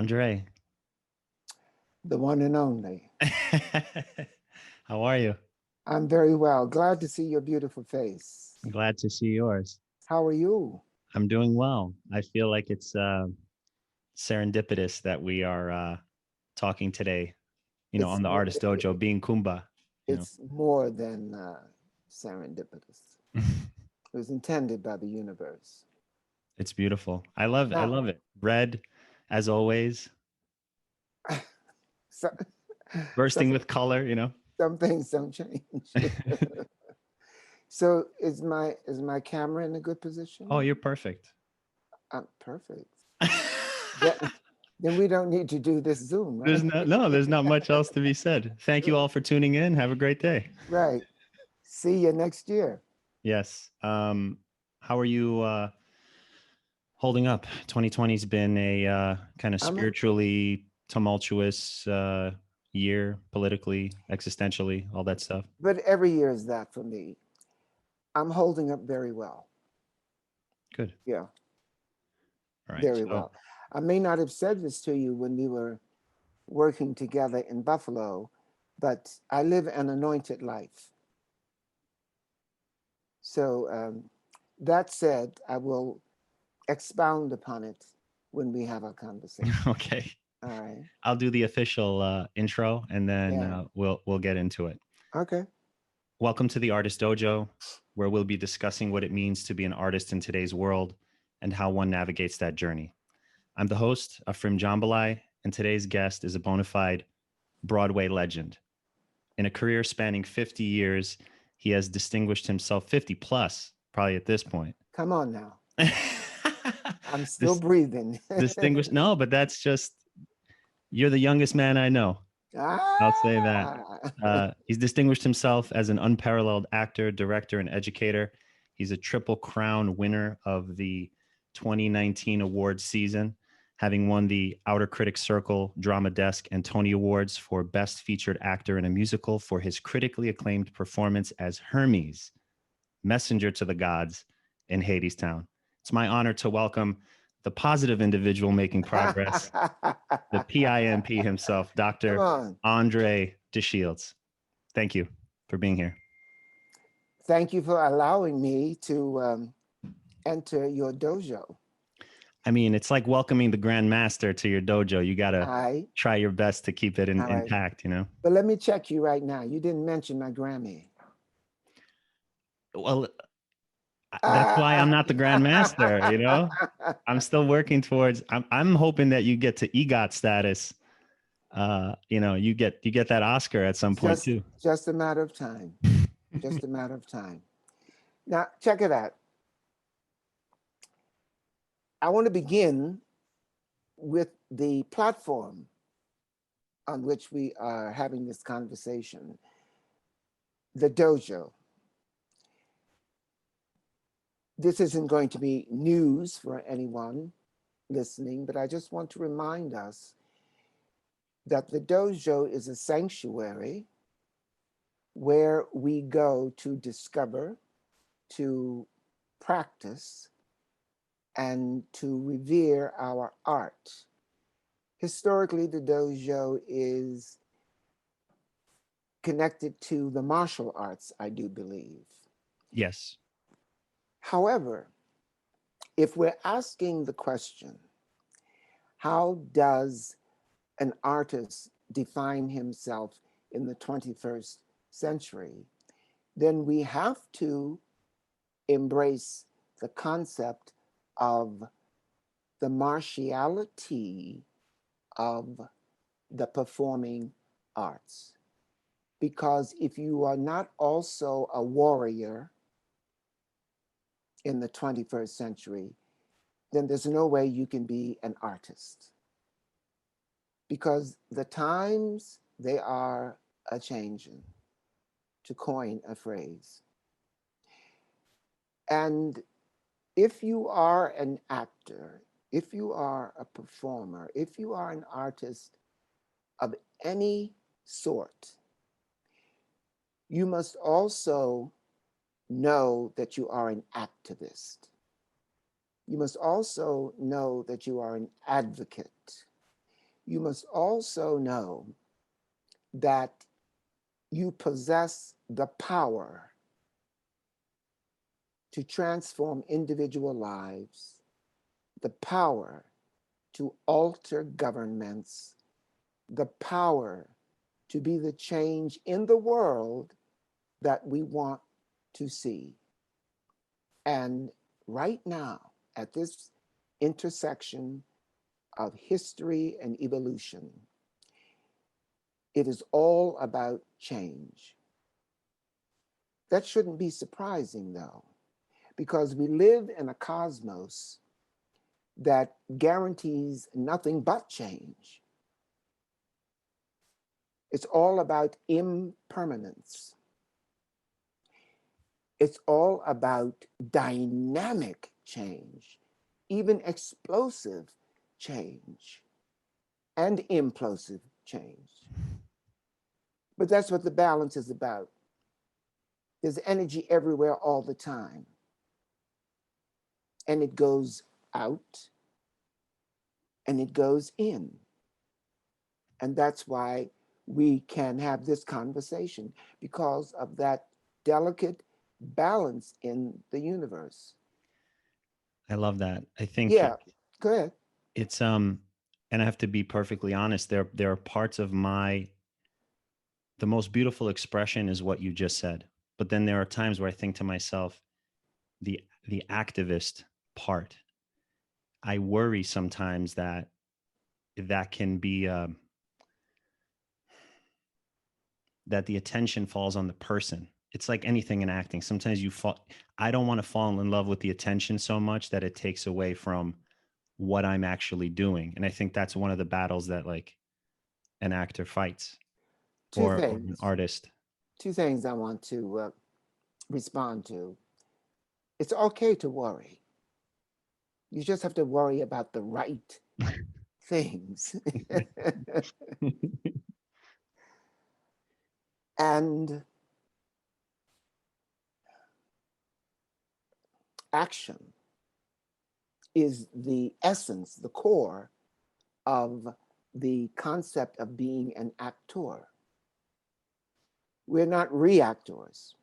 Andre. The one and only. How are you? I'm very well. Glad to see your beautiful face. Glad to see yours. How are you? I'm doing well. I feel like it's serendipitous that we are talking today, It's on the more, Artist Dojo, being Kuumba, you know. it's more than serendipitous. It was intended by the universe. It's beautiful. I Now, love it. Red, as always, so, some, bursting with color. some things don't change. So is my camera in a good Oh, position? you're perfect. Perfect. That, then we don't need to do this Zoom, There's right? there's not much else to be said. Thank you all for tuning in. Have a great day. Right. See you next year. Yes. How are you holding up? 2020's been a kind of I'm spiritually tumultuous year, politically, existentially, all that stuff. But every year is that for me. I'm holding up very well. Good. Yeah, All right. very So, well. I may not have said this to you when we were working together in Buffalo, but I live an anointed life. So, that said, I will expound upon it when we have our conversation. okay. All right. I'll do the official intro and then Yeah. we'll get into it. Okay. Welcome to the Artist Dojo, where we'll be discussing what it means to be an artist in today's world and how one navigates that journey. I'm the host, Afrim Jambalai, and today's guest is a bona fide Broadway legend. In a career spanning 50 years, he has distinguished himself 50 plus, probably at this point. Come on now. I'm still Dis- breathing. Distinguished, no, but that's just, you're the youngest man I know. I'll say that. Ah. He's distinguished himself as an unparalleled actor, director, and educator. He's a Triple Crown winner of the 2019 awards season, having won the Outer Critics Circle, Drama Desk, and Tony Awards for Best Featured Actor in a Musical for his critically acclaimed performance as Hermes, messenger to the gods in Hadestown. It's my honor to welcome the positive individual making progress, the PIMP himself, Come Dr. on. André De Shields. Thank you for being here. Thank you for allowing me to enter your dojo. I mean, it's like welcoming the Grand Master to your dojo. You got to All right. try your best to keep it All right. intact. But let me check you right now. You didn't mention my Grammy. Well, that's why I'm not the Grand Master. I'm still working towards, I'm hoping that you get to EGOT status. You get that Oscar at some point just too. just a matter of time. Just a matter of time. Now, check it out. I want to begin with the platform on which we are having this conversation, the dojo. This isn't going to be news for anyone listening, but I just want to remind us that the dojo is a sanctuary where we go to discover, to practice, and to revere our art. Historically, the dojo is connected to the martial arts, I do believe. Yes. However, if we're asking the question, how does an artist define himself in the 21st century, then we have to embrace the concept of the martiality of the performing arts. Because if you are not also a warrior in the 21st century, then there's no way you can be an artist. Because the times, they are a changing, to coin a phrase. And if you are an actor, if you are a performer, if you are an artist of any sort, you must also know that you are an activist. You must also know that you are an advocate. you must also know that you possess the power to transform individual lives, the power to alter governments, the power to be the change in the world that we want to see. And right now, at this intersection of history and evolution, it is all about change. That shouldn't be surprising, though, because we live in a cosmos that guarantees nothing but change. It's all about impermanence. It's all about dynamic change, even explosive change and implosive change. But that's what the balance is about. There's energy everywhere all the time. And it goes out and it goes in. And that's why we can have this conversation, because of that delicate balance in the universe. I love that. I think Yeah, go ahead. it's and I have to be perfectly honest, there are parts of the most beautiful expression is what you just said. But then there are times where I think to myself, the activist part, I worry sometimes that that can be that the attention falls on the person. It's like anything in acting. Sometimes you fall. I don't want to fall in love with the attention so much that it takes away from what I'm actually doing. And I think that's one of the battles that like an actor fights, Two or an things. artist. Two things I want to respond to. It's okay to worry. You just have to worry about the right things. And action is the essence, the core of the concept of being an actor. We're not reactors.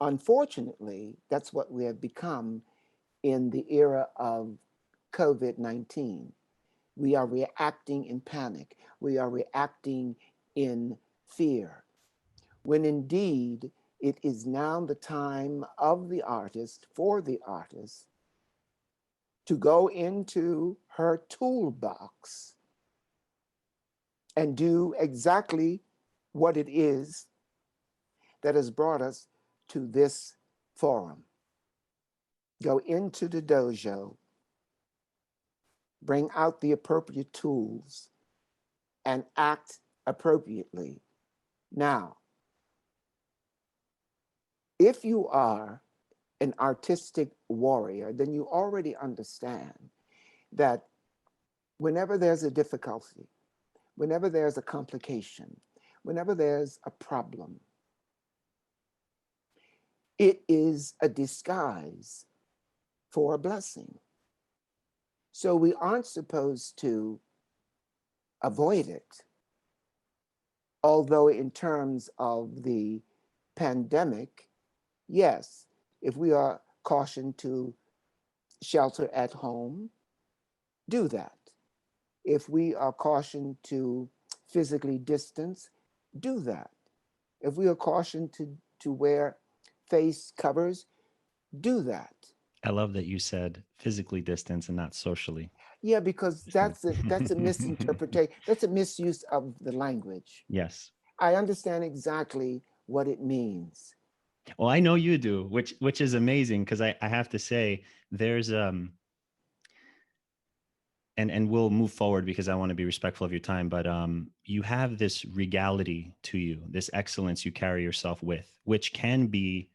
Unfortunately, that's what we have become in the era of COVID-19. We are reacting in panic. We are reacting in fear, when indeed it is now the time of the artist, for the artist, to go into her toolbox and do exactly what it is that has brought us to this forum. Go into the dojo, bring out the appropriate tools, and act appropriately. Now, if you are an artistic warrior, then you already understand that whenever there's a difficulty, whenever there's a complication, whenever there's a problem, it is a disguise for a blessing. So we aren't supposed to avoid it. Although, in terms of the pandemic, yes, if we are cautioned to shelter at home, do that. If we are cautioned to physically distance, do that. If we are cautioned to wear face covers, do that. I love that you said physically distance and not socially Yeah, because distant. that's a misinterpretation. That's a misuse of the language. Yes. I understand exactly what it means. Well, I know you do, which is amazing, because I have to say there's and we'll move forward because I want to be respectful of your time, but you have this regality to you, this excellence you carry yourself with, which can be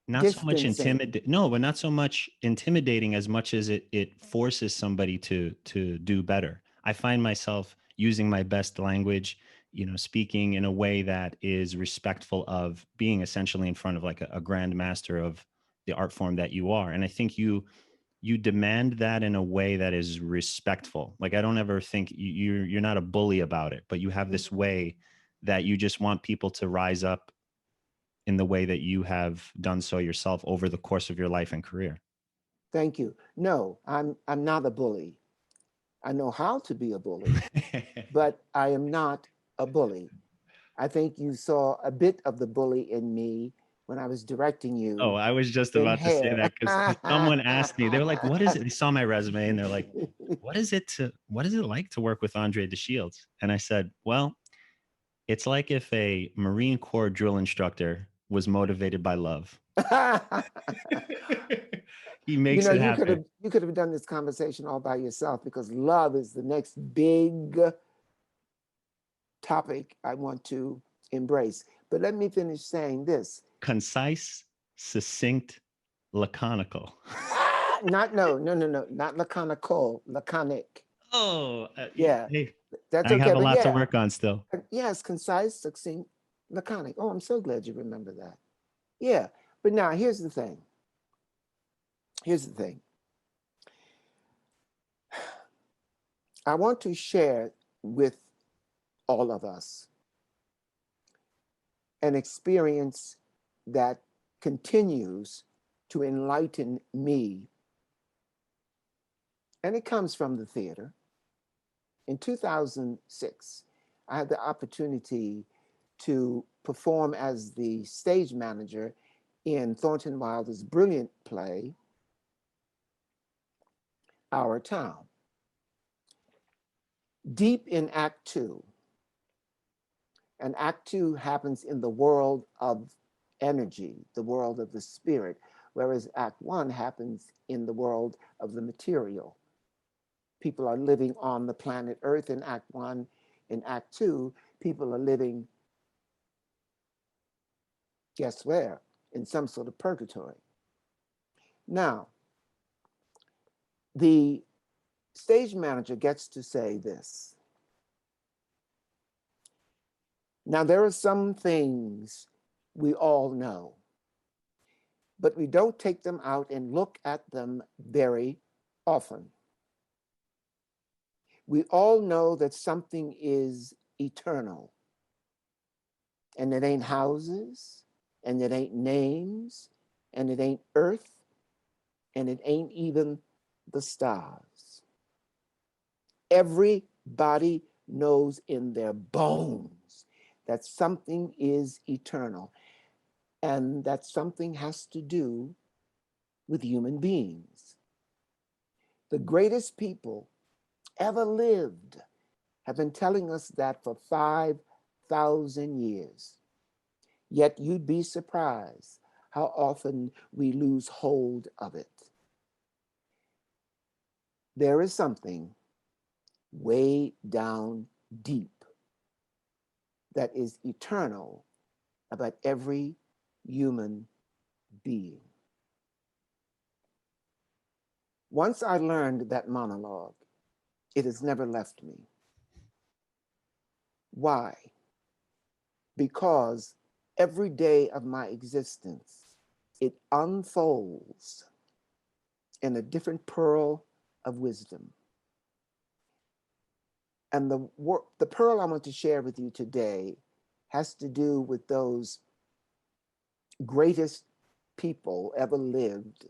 not so much Distancing. no, but not so much intimidating as much as it forces somebody to do better. I find myself using my best language, speaking in a way that is respectful of being essentially in front of like a grand master of the art form that you are. And I think you you demand that in a way that is respectful. Like, I don't ever think you're not a bully about it, but you have this way that you just want people to rise up in the way that you have done so yourself over the course of your life and career. Thank you. No, I'm not a bully. I know how to be a bully, but I am not a bully. I think you saw a bit of the bully in me when I was directing Oh, you I was just in about to say Hair. that because someone asked me, they were like, what is it? They saw my resume and they're like, what is it like to work with André De Shields? And I said, well, it's like if a Marine Corps drill instructor was motivated by love. He You makes know, it happen. you could have done this conversation all by yourself, because love is the next big topic I want to embrace. But let me finish saying this. Concise, succinct, laconical. Not not laconic. Oh, Yeah, hey, that's I okay. have a But lot to yeah, work on still. yes, concise, succinct, laconic. Oh, I'm so glad you remember that. Yeah, but now here's the thing. Here's the thing. I want to share with all of us an experience that continues to enlighten me. And it comes from the theater. In 2006, I had the opportunity to perform as the stage manager in Thornton Wilder's brilliant play, Our Town. Deep in Act Two, and Act Two happens in the world of energy, the world of the spirit, whereas Act One happens in the world of the material. People are living on the planet Earth in Act One. In Act Two, people are living, guess where? In some sort of purgatory. Now, the stage manager gets to say this. Now, there are some things we all know, but we don't take them out and look at them very often. We all know that something is eternal, and it ain't houses, and it ain't names, and it ain't earth, and it ain't even the stars. Everybody knows in their bones that something is eternal, and that something has to do with human beings. The greatest people ever lived have been telling us that for 5,000 years. Yet you'd be surprised how often we lose hold of it. There is something way down deep that is eternal about every human being. Once I learned that monologue, it has never left me. Why? Because every day of my existence, it unfolds in a different pearl of wisdom. And the pearl I want to share with you today has to do with those greatest people ever lived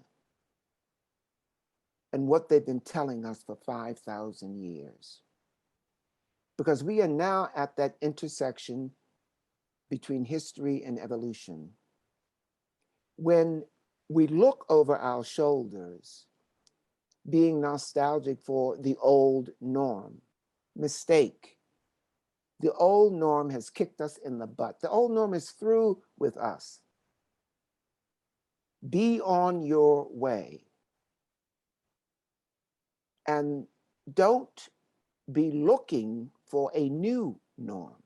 and what they've been telling us for 5,000 years. Because we are now at that intersection between history and evolution. When we look over our shoulders, being nostalgic for the old norm, mistake. The old norm has kicked us in the butt. The old norm is through with us. Be on your way. And don't be looking for a new norm.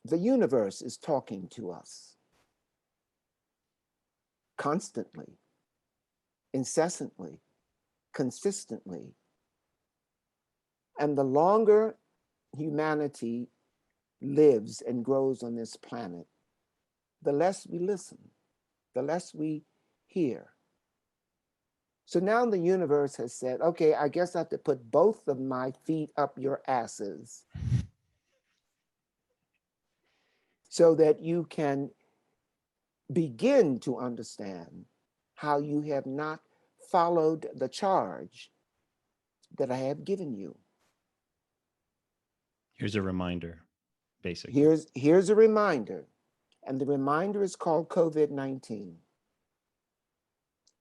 The universe is talking to us constantly, incessantly, consistently. And the longer humanity lives and grows on this planet, the less we listen, the less we hear. So now the universe has said, okay, I guess I have to put both of my feet up your asses so that you can begin to understand how you have not followed the charge that I have given you. Here's a reminder, basically. Here's a reminder, and the reminder is called COVID-19.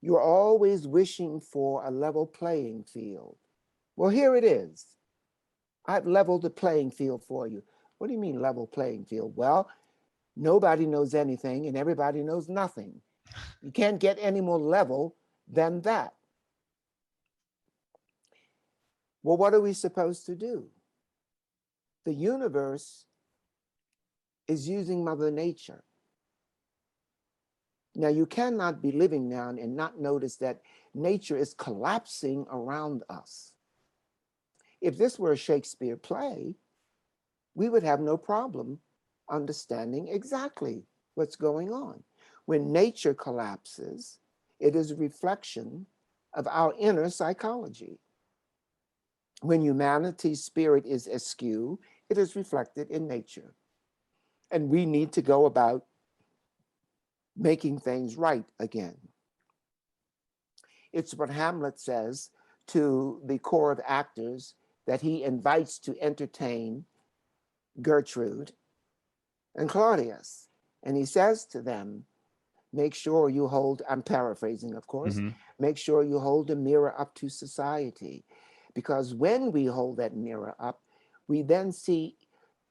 You're always wishing for a level playing field. Well, here it is. I've leveled the playing field for you. What do you mean level playing field? Well, nobody knows anything and everybody knows nothing. You can't get any more level than that. Well, what are we supposed to do? The universe is using Mother Nature. Now, you cannot be living now and not notice that nature is collapsing around us. If this were a Shakespeare play, we would have no problem understanding exactly what's going on. When nature collapses, it is a reflection of our inner psychology. When humanity's spirit is askew, it is reflected in nature. And we need to go about making things right again. It's what Hamlet says to the corps of actors that he invites to entertain Gertrude and Claudius. And he says to them, make sure you hold, I'm paraphrasing, of course, make sure you hold the mirror up to society. Because when we hold that mirror up, we then see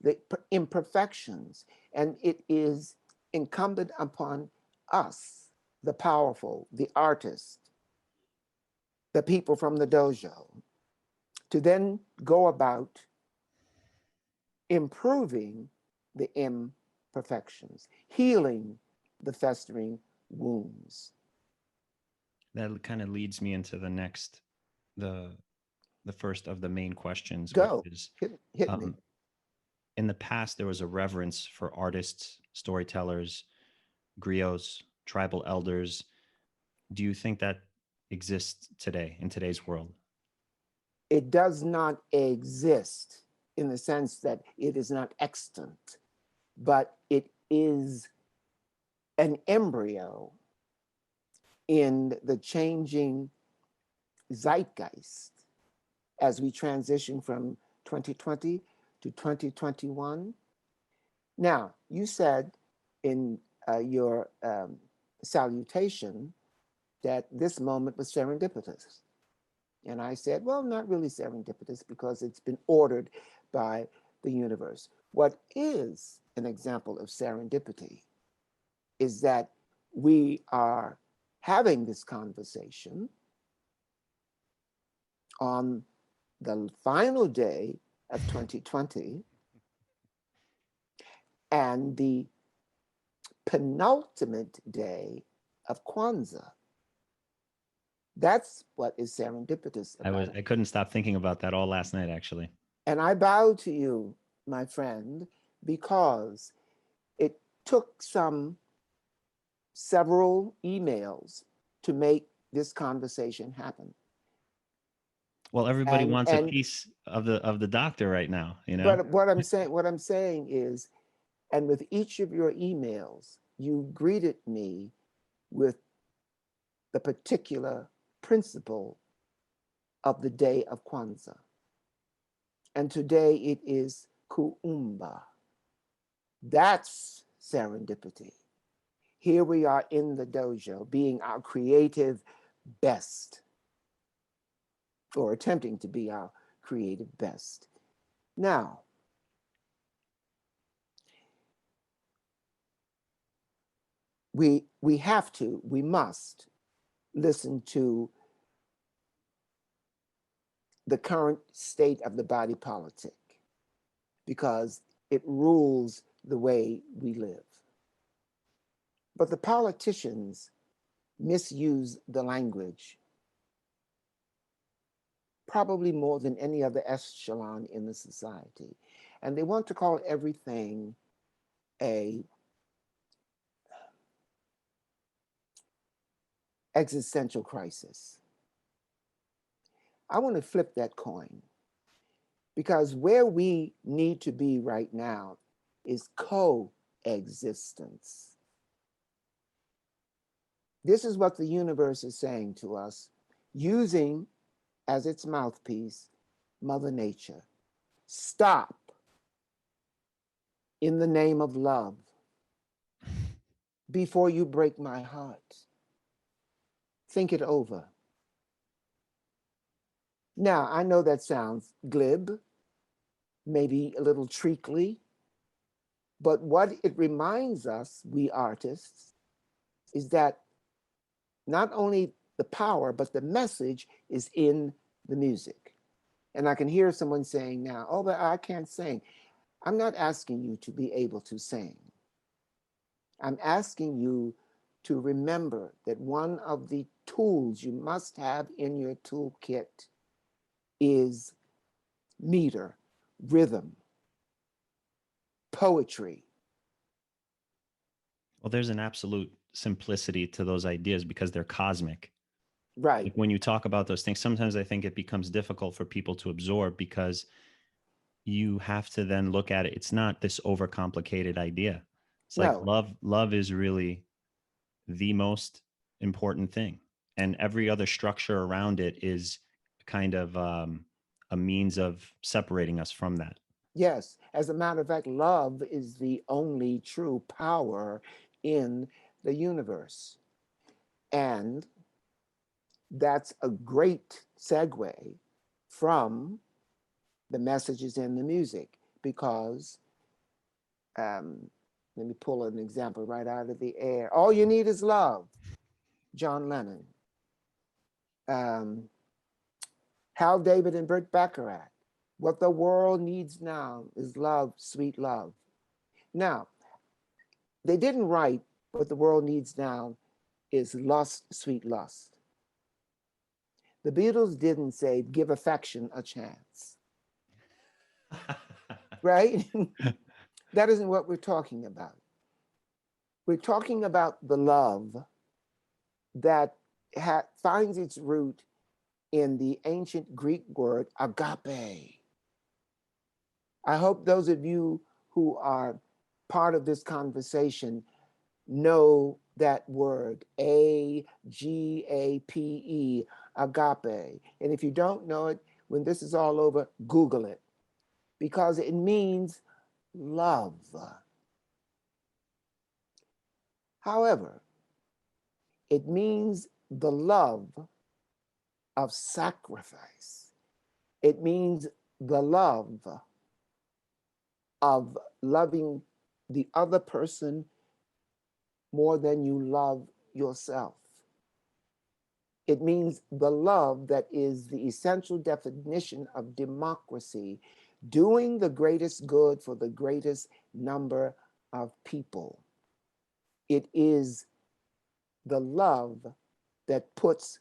the imperfections. And it is incumbent upon us, the powerful, the artist, the people from the dojo, to then go about improving the imperfections, healing the festering wounds. That kind of leads me into the next, the first of the main questions, Go, which is, hit me. in the past, there was a reverence for artists, storytellers, griots, tribal elders. Do you think that exists today in today's world? It does not exist in the sense that it is not extant, but it is an embryo in the changing zeitgeist as we transition from 2020 to 2021. Now, you said in your salutation that this moment was serendipitous. And I said, well, not really serendipitous because it's been ordered by the universe. What is an example of serendipity is that we are having this conversation on the final day of 2020 and the penultimate day of Kwanzaa. That's what is serendipitous about it. I couldn't stop thinking about that all last night, actually. And I bow to you, my friend, because it took several emails to make this conversation happen. Well, everybody wants a piece of the doctor right now, you know. But what I'm saying is, and with each of your emails, you greeted me with the particular principle of the day of Kwanzaa. And today it is Kuumba. That's serendipity. Here we are in the dojo being our creative best, or attempting to be our creative best. Now, we must listen to the current state of the body politic because it rules the way we live. But the politicians misuse the language probably more than any other echelon in the society. And they want to call everything a existential crisis. I want to flip that coin, because where we need to be right now is coexistence. This is what the universe is saying to us, using as its mouthpiece Mother Nature. Stop in the name of love before you break my heart. Think it over. Now, I know that sounds glib, maybe a little treacly, but what it reminds us, we artists, is that not only the power, but the message is in the music. And I can hear someone saying now, oh, but I can't sing. I'm not asking you to be able to sing. I'm asking you to remember that one of the tools you must have in your toolkit is meter, rhythm, poetry. Well, there's an absolute simplicity to those ideas because they're cosmic. Right. Like when you talk about those things, sometimes I think it becomes difficult for people to absorb because you have to then look at it. It's not this overcomplicated idea. It's like No. love is really the most important thing. And every other structure around it is kind of a means of separating us from that. Yes. As a matter of fact, love is the only true power in the universe. And that's a great segue from the messages in the music, because let me pull an example right out of the air. All you need is love, John Lennon. Hal David and Burt Bacharach. What the world needs now is love, sweet love. Now, they didn't write what the world needs now is lust, sweet lust. The Beatles didn't say give affection a chance, right? That isn't what we're talking about. We're talking about the love that finds its root in the ancient Greek word agape. I hope those of you who are part of this conversation know that word, A-G-A-P-E, agape. And if you don't know it, when this is all over, Google it, because it means love. However, it means the love of sacrifice. It means the love of loving the other person more than you love yourself. It means the love that is the essential definition of democracy, doing the greatest good for the greatest number of people. It is the love that puts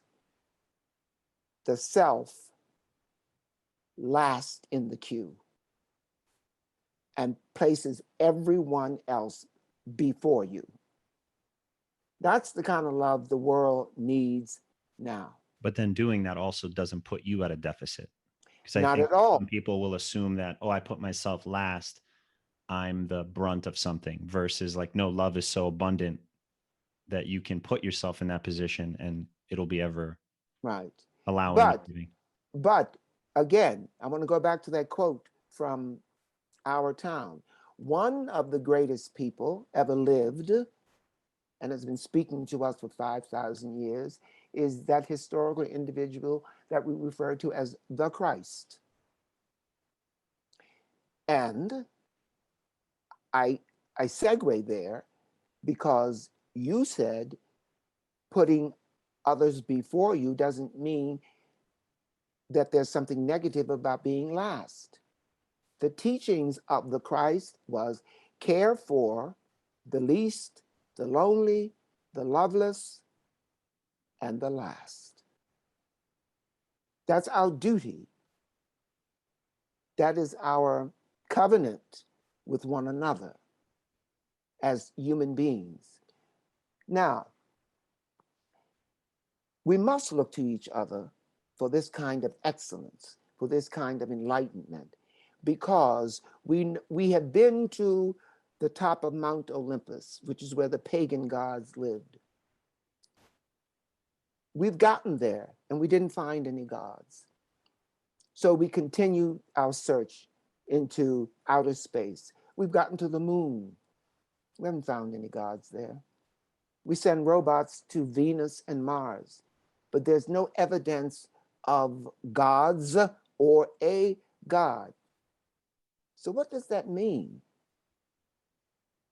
the self last in the queue and places everyone else before you. That's the kind of love the world needs now. But then doing that also doesn't put you at a deficit. Because I Not think at all. some people will assume that, oh, I put myself last, I'm the brunt of something, versus like, no, love is so abundant that you can put yourself in that position and it'll be ever Right. allowing and giving. But again, I want to go back to that quote from Our Town. One of the greatest people ever lived and has been speaking to us for 5,000 years is that historical individual that we refer to as the Christ. And I segue there because you said putting others before you doesn't mean that there's something negative about being last. The teachings of the Christ was care for the least, the lonely, the loveless, and the last. That's our duty. That is our covenant with one another as human beings. Now, We must look to each other for this kind of excellence, for this kind of enlightenment, because we have been to the top of Mount Olympus, which is where the pagan gods lived. We've gotten there and we didn't find any gods. So we continue our search into outer space. We've gotten to the moon. We haven't found any gods there. We send robots to Venus and Mars, but there's no evidence of gods or a god. So what does that mean?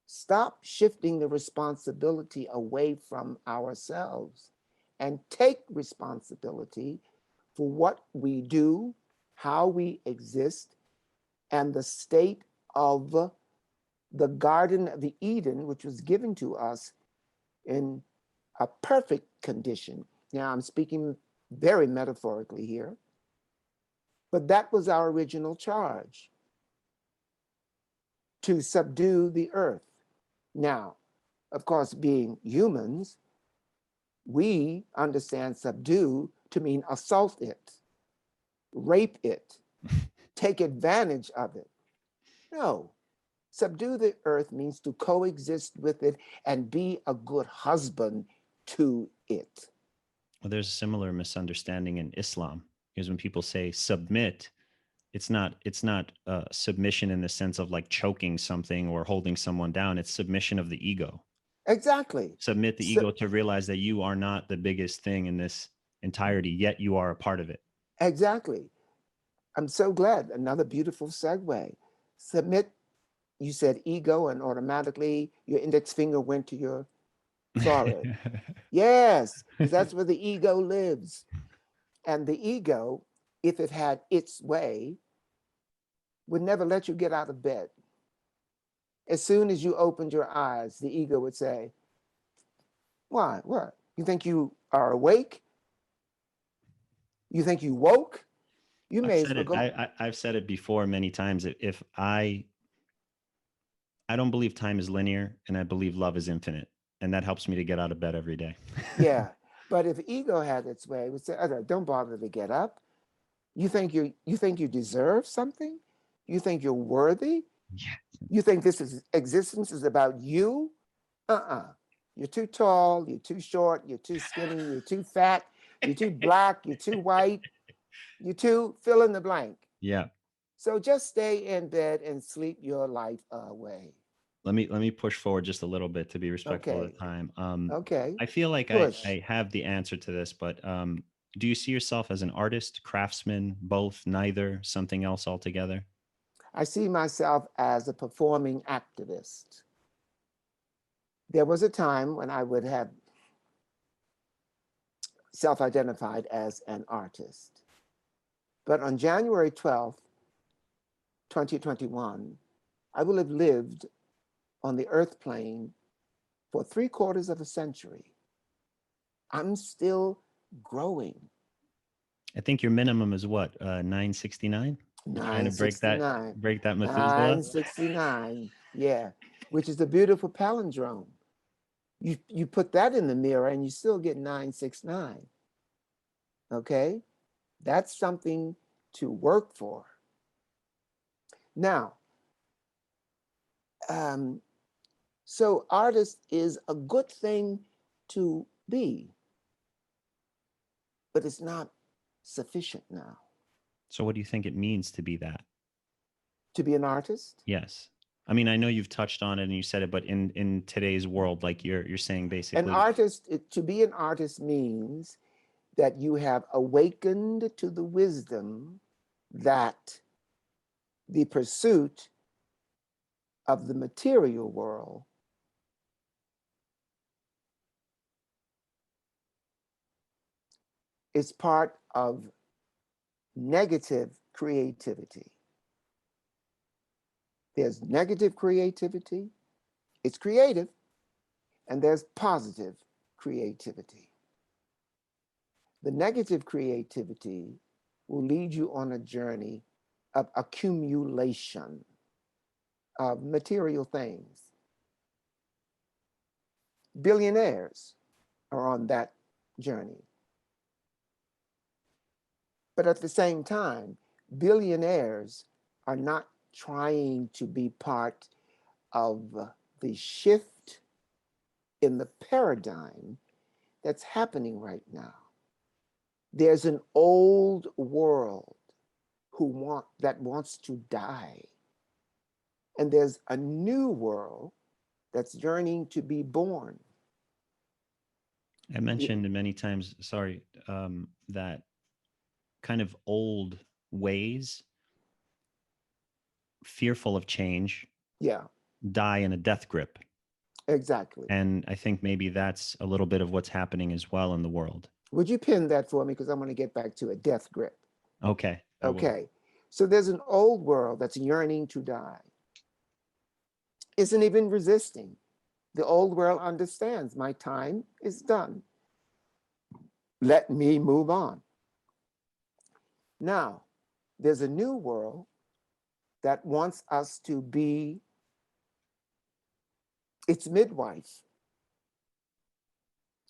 Stop shifting the responsibility away from ourselves and take responsibility for what we do, how we exist, and the state of the Garden of Eden, which was given to us in a perfect condition. Now, I'm speaking very metaphorically here, but that was our original charge, to subdue the earth. Now, of course, being humans, we understand subdue to mean assault it, rape it, take advantage of it. No, subdue the earth means to coexist with it and be a good husband to it. Well, there's a similar misunderstanding in Islam, because when people say submit, it's not submission in the sense of like choking something or holding someone down. It's submission of the ego. Exactly. Submit the ego to realize that you are not the biggest thing in this entirety, yet you are a part of it. Exactly. I'm so glad. Another beautiful segue. Submit, you said ego, and automatically your index finger went to your forehead. Yes, because that's where the ego lives. And the ego, if it had its way, would never let you get out of bed. As soon as you opened your eyes, the ego would say, why? What? You think you are awake? You think you woke? You may as well go. I've said it before many times. If I don't believe time is linear, and I believe love is infinite, and that helps me to get out of bed every day. Yeah, but if ego had its way, it would say, oh, don't bother to get up. You think you deserve something? You think you're worthy? Yeah. You think existence is about you? You're too tall, you're too short, you're too skinny, you're too fat, you're too black, you're too white, you're too fill in the blank. Yeah. So just stay in bed and sleep your life away. Let me push forward just a little bit to be respectful of Okay. the time. Okay. I feel like Push. I have the answer to this, but do you see yourself as an artist, craftsman, both, neither, something else altogether? I see myself as a performing activist. There was a time when I would have self-identified as an artist. But on January 12th, 2021, I will have lived on the earth plane for 3/4 of a century. I'm still growing. I think your minimum is what, 969? You're trying to 969. break that Methuselah? 969. Yeah, which is a beautiful palindrome. You put that in the mirror and you still get 969. Okay? That's something to work for. Now, so artist is a good thing to be, but it's not sufficient now. So what do you think it means to be that? To be an artist? Yes. I mean, I know you've touched on it and you said it, but in today's world, like you're saying basically. An artist, to be an artist means that you have awakened to the wisdom that the pursuit of the material world is part of negative creativity. There's negative creativity, it's creative, and there's positive creativity. The negative creativity will lead you on a journey of accumulation of material things. Billionaires are on that journey. But at the same time, billionaires are not trying to be part of the shift in the paradigm that's happening right now. There's an old world that wants to die. And there's a new world that's yearning to be born. I mentioned many times, sorry, that kind of old ways, fearful of change, Yeah, die in a death grip. exactly. And I think maybe that's a little bit of what's happening as well in the world. Would you pin that for me? Because I'm going to get back to a death grip. Okay. I will. Okay. So there's an old world that's yearning to die. Isn't even resisting. The old world understands my time is done. Let me move on. Now, there's a new world that wants us to be its midwife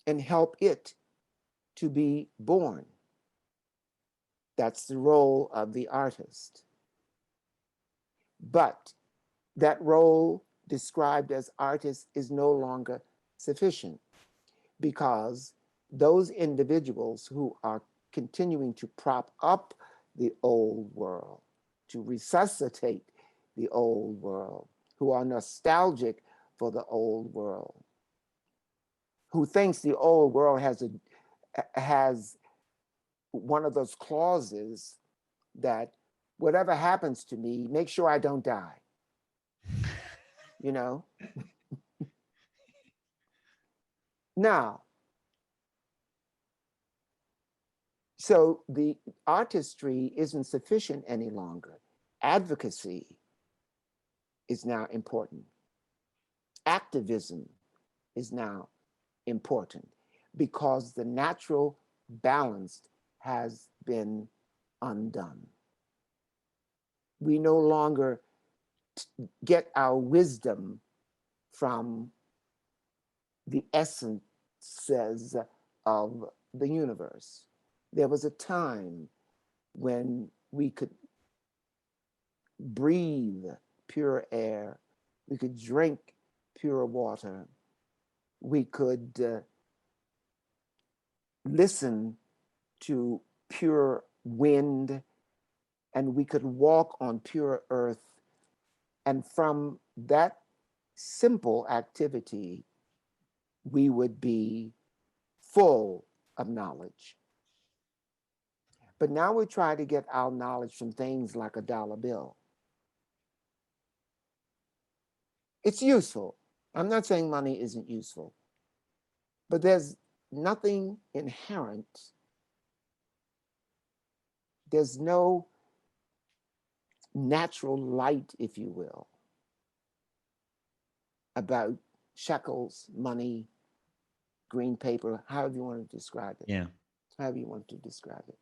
and help it to be born. That's the role of the artist. But that role described as artist is no longer sufficient, because those individuals who are continuing to prop up the old world, to resuscitate the old world, who are nostalgic for the old world, who thinks the old world has one of those clauses that whatever happens to me, make sure I don't die. You know? Now, so the artistry isn't sufficient any longer. Advocacy is now important. Activism is now important, because the natural balance has been undone. We no longer get our wisdom from the essences of the universe. There was a time when we could breathe pure air, we could drink pure water, we could listen to pure wind, and we could walk on pure earth. And from that simple activity, we would be full of knowledge. But now we try to get our knowledge from things like a dollar bill. It's useful. I'm not saying money isn't useful, but there's nothing inherent. There's no natural light, if you will, about shekels, money, green paper, however you want to describe it. Yeah. However you want to describe it.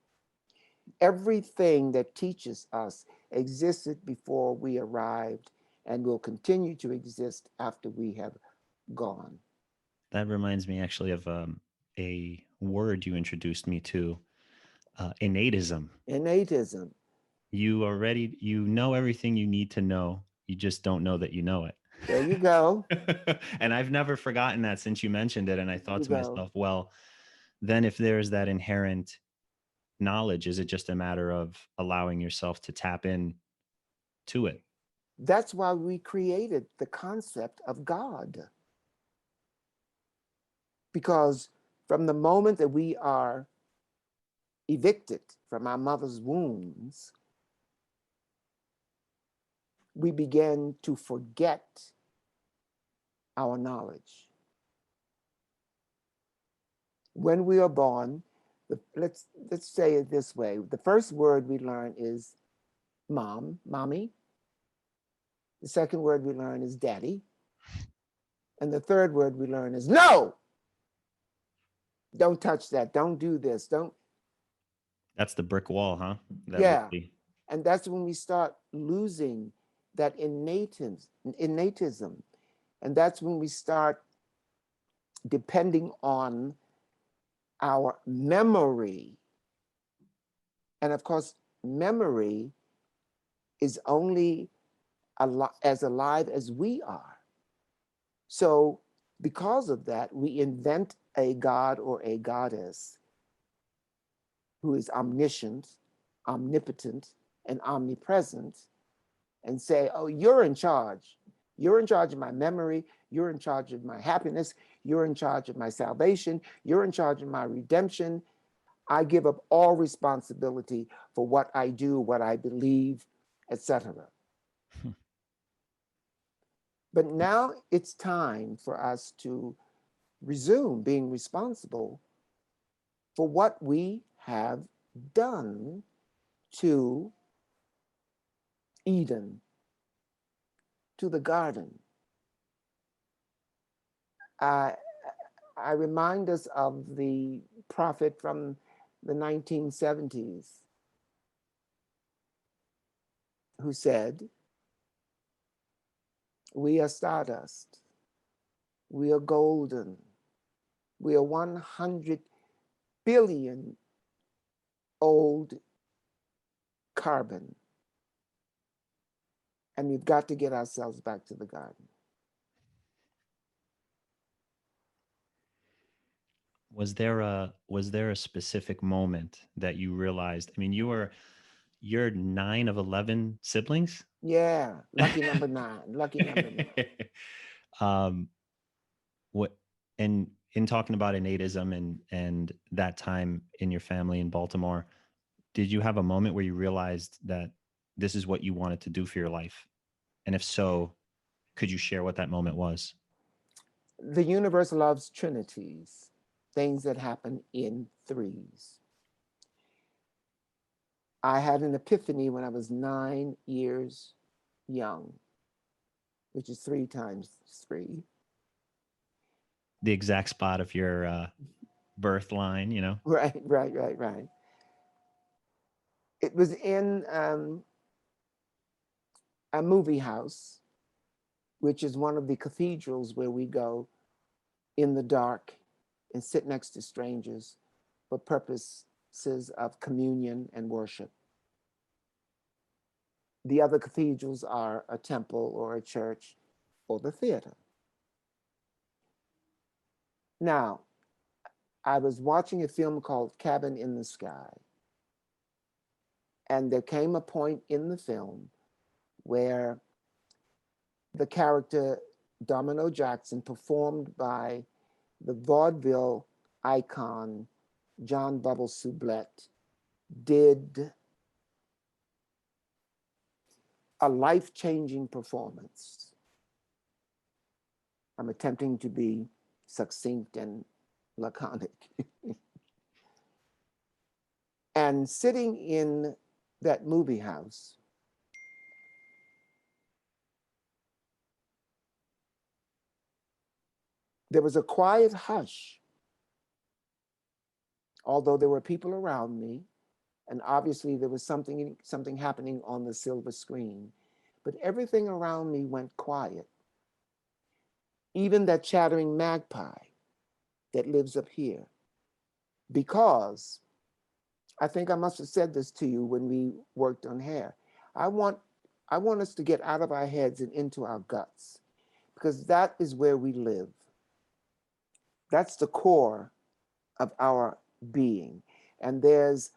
Everything that teaches us existed before we arrived and will continue to exist after we have gone. That reminds me actually of a word you introduced me to, innatism. Innatism. You know everything you need to know. You just don't know that you know it. There you go. And I've never forgotten that since you mentioned it. And I thought to myself, well, then if there's that inherent knowledge, is it just a matter of allowing yourself to tap in to it? That's why we created the concept of God. Because from the moment that we are evicted from our mother's wombs, we begin to forget our knowledge. When we are born, let's say it this way. The first word we learn is mom, mommy. The second word we learn is daddy. And the third word we learn is no. Don't touch that. Don't do this. Don't. That's the brick wall, huh? Yeah. And that's when we start losing that innatism. And that's when we start depending on our memory And of course, memory is only as alive as we are. So because of that, we invent a god or a goddess who is omniscient, omnipotent, and omnipresent, and say, oh, you're in charge. You're in charge of my memory. You're in charge of my happiness. You're in charge of my salvation. You're in charge of my redemption. I give up all responsibility for what I do, what I believe, etc. But now it's time for us to resume being responsible for what we have done to Eden, to the garden. I remind us of the prophet from the 1970s who said, we are stardust, we are golden, we are 100 billion old carbon, and we've got to get ourselves back to the garden. Was there a specific moment that you realized? I mean, you're 9 of 11 siblings. Yeah, lucky number 9. Lucky number 9. What and in talking about innatism and that time in your family in Baltimore, did you have a moment where you realized that this is what you wanted to do for your life? And if so, could you share what that moment was? The universe loves trinities, things that happen in threes. I had an epiphany when I was 9 years young, which is 3 times 3. The exact spot of your birth line, you know? Right. It was in a movie house, which is one of the cathedrals where we go in the dark and sit next to strangers for purposes of communion and worship. The other cathedrals are a temple or a church or the theater. Now, I was watching a film called Cabin in the Sky, and there came a point in the film where the character Domino Jackson, performed by the vaudeville icon John Bubble Sublette, did a life-changing performance. I'm attempting to be succinct and laconic. And sitting in that movie house, there was a quiet hush, although there were people around me, and obviously there was something happening on the silver screen, but everything around me went quiet. Even that chattering magpie that lives up here. Because I think I must have said this to you when we worked on hair. I want us to get out of our heads and into our guts, because that is where we live. That's the core of our being. And there's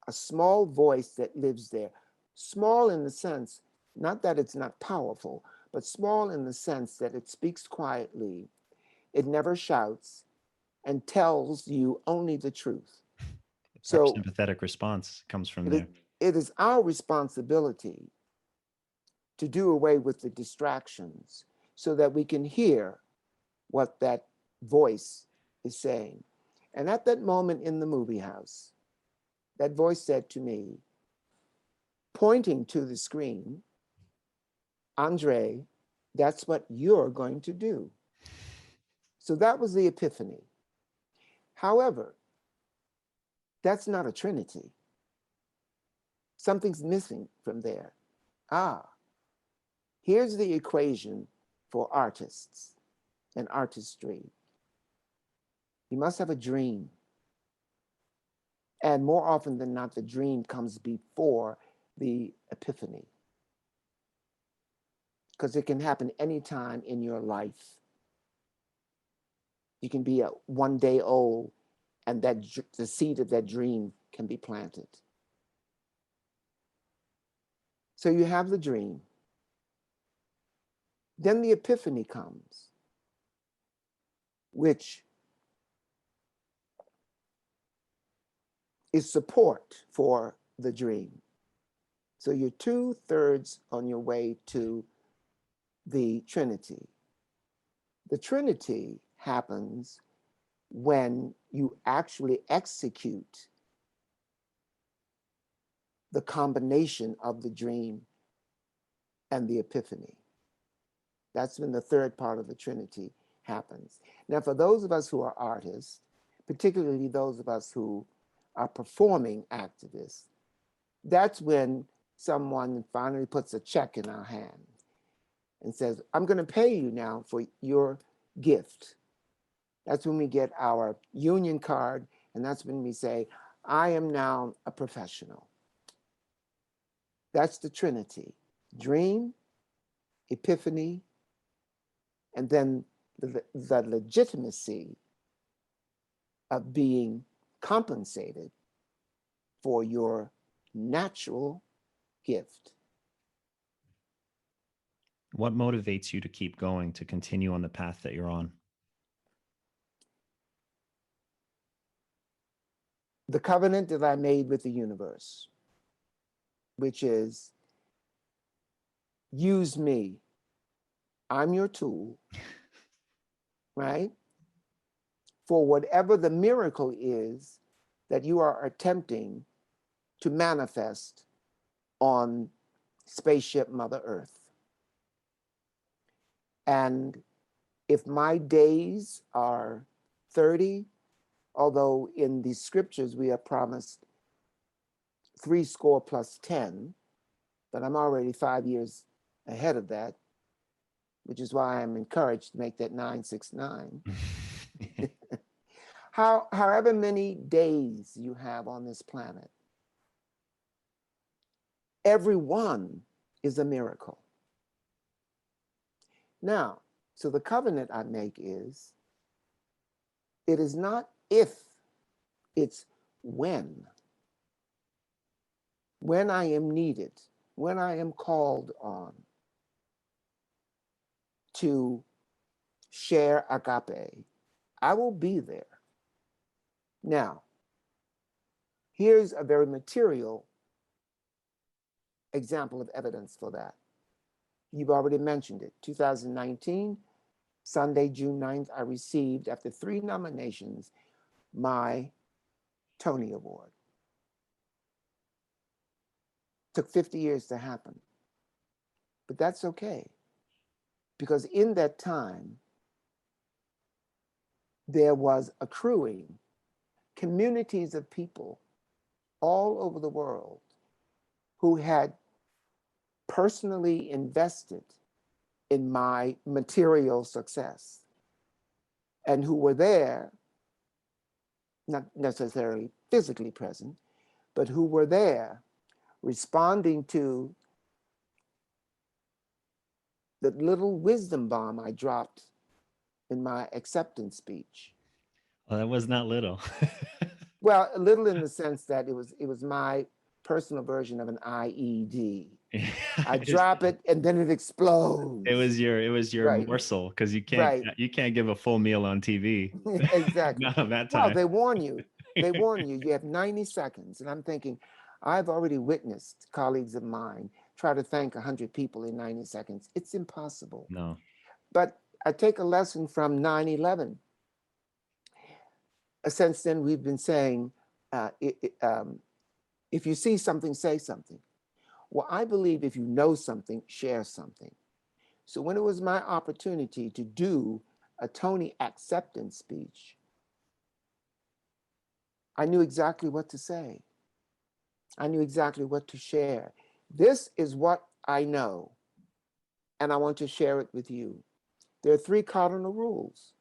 a small voice that lives there. Small in the sense, not that it's not powerful, but small in the sense that it speaks quietly. It never shouts and tells you only the truth. Our So sympathetic response comes from there. it is our responsibility to do away with the distractions so that we can hear what that voice is saying. And at that moment in the movie house, that voice said to me, pointing to the screen, Andre, that's what you're going to do. So that was the epiphany. However, that's not a trinity. Something's missing from there. Here's the equation for artists and artistry. You must have a dream. And more often than not, the dream comes before the epiphany, because it can happen anytime in your life. You can be 1 day old, and the seed of that dream can be planted. So you have the dream. Then the epiphany comes, which is support for the dream. So you're 2/3 on your way to the Trinity. The Trinity happens when you actually execute the combination of the dream and the epiphany. That's when the third part of the Trinity happens. Now, for those of us who are artists, particularly those of us who are performing activists, that's when someone finally puts a check in our hand and says, I'm going to pay you now for your gift. That's when we get our union card, and that's when we say, I am now a professional. That's the Trinity: dream, epiphany, and then the legitimacy of being compensated for your natural gift. What motivates you to keep going, to continue on the path that you're on? The covenant that I made with the universe, which is, use me. I'm your tool, right? For whatever the miracle is that you are attempting to manifest on Spaceship Mother Earth. And if my days are 30, although in the scriptures we are promised 70+10, but I'm already 5 years ahead of that, which is why I'm encouraged to make that 969. However many days you have on this planet, every one is a miracle. Now, so the covenant I make is, it is not if, it's when. When I am needed, when I am called on to share agape, I will be there. Now, here's a very material example of evidence for that. You've already mentioned it. 2019, Sunday, June 9th, I received, after 3 nominations, my Tony Award. Took 50 years to happen. But that's okay, because in that time, there was accruing communities of people all over the world who had personally invested in my material success, and who were there, not necessarily physically present, but who were there responding to the little wisdom bomb I dropped in my acceptance speech. Well, that was not little. Well, a little in the sense that it was my personal version of an IED. I drop it and then it explodes. It was your Right. morsel, because you Right. can't give a full meal on TV. Exactly. Not of that Well, time. they warn you. They warn you. You have 90 seconds. And I'm thinking, I've already witnessed colleagues of mine try to thank 100 people in 90 seconds. It's impossible. No. But I take a lesson from 9/11. Since then, we've been saying, if you see something, say something. Well, I believe if you know something, share something. So when it was my opportunity to do a Tony acceptance speech, I knew exactly what to say. I knew exactly what to share. This is what I know, and I want to share it with you. There are 3 cardinal rules.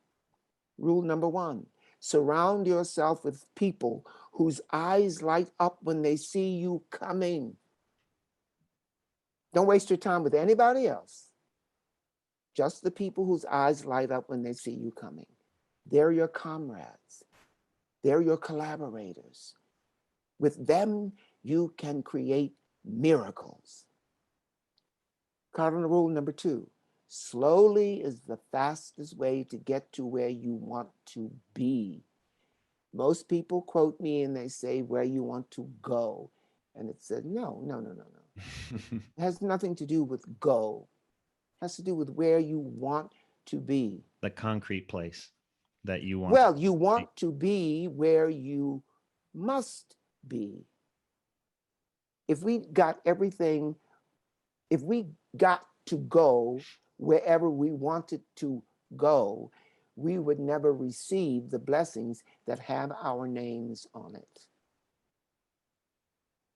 Rule number 1, Surround yourself with people whose eyes light up when they see you coming. Don't waste your time with anybody else. Just the people whose eyes light up when they see you coming. They're your comrades. They're your collaborators. With them, you can create miracles. Cardinal rule number 2, slowly is the fastest way to get to where you want to be. Most people quote me and they say, where you want to go. And it said, no. It has nothing to do with go. It has to do with where you want to be. The concrete place that you want. Well, you want to be where you must be. If we got everything, if we got to go wherever we wanted to go, we would never receive the blessings that have our names on it.